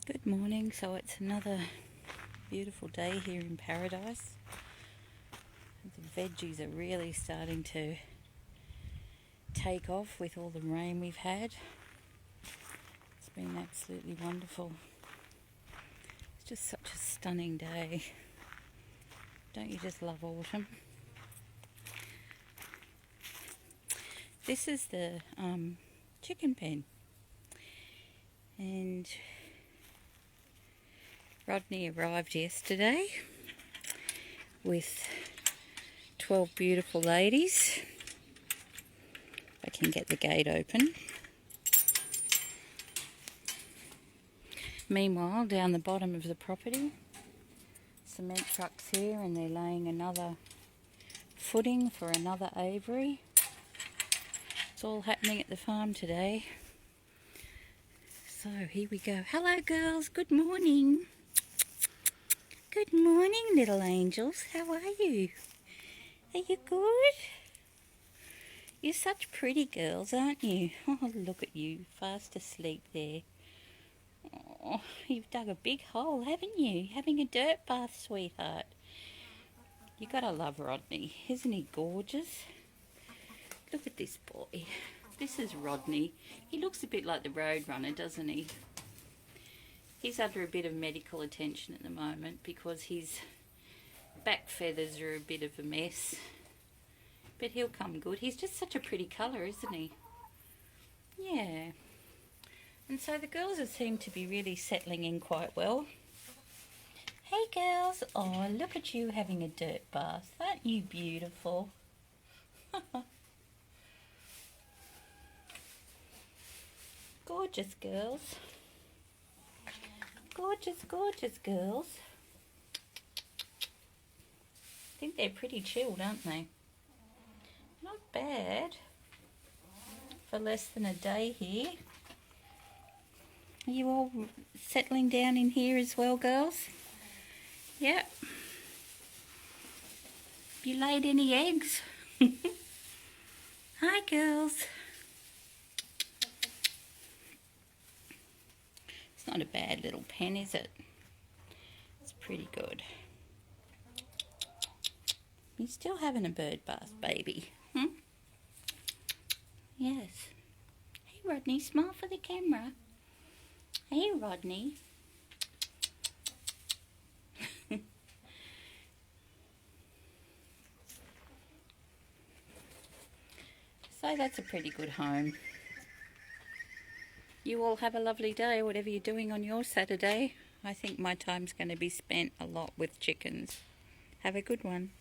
Good morning. So it's another beautiful day here in paradise. The veggies are really starting to take off with all the rain we've had. It's been absolutely wonderful. It's just such a stunning day. Don't you just love autumn? This is the chicken pen, and Rodney arrived yesterday with 12 beautiful ladies. I can get the gate open. Meanwhile, down the bottom of the property, cement trucks here, and they're laying another footing for another aviary. It's all happening at the farm today. So here we go. Hello girls, good morning. Good morning, little angels. How are you? Are you good? You're such pretty girls, aren't you? Oh, look at you, fast asleep there. Oh, you've dug a big hole, haven't you? Having a dirt bath, sweetheart. You gotta love Rodney. Isn't he gorgeous? Look at this boy. This is Rodney. He looks a bit like the Roadrunner, doesn't he? He's under a bit of medical attention at the moment because his back feathers are a bit of a mess. But he'll come good. He's just such a pretty colour, isn't he? Yeah. And so the girls have seemed to be really settling in quite well. Hey girls. Oh, look at you having a dirt bath. Aren't you beautiful? Gorgeous girls. Gorgeous, gorgeous girls. I think they're pretty chilled, aren't they? Not bad for less than a day here. Are you all settling down in here as well, girls? Yep. You laid any eggs? Hi, girls. It's not a bad little pen, is it? It's pretty good. You're still having a bird bath, baby. Yes. Hey, Rodney, smile for the camera. Hey, Rodney. So that's a pretty good home. You all have a lovely day, whatever you're doing on your Saturday. I think my time's going to be spent a lot with chickens. Have a good one.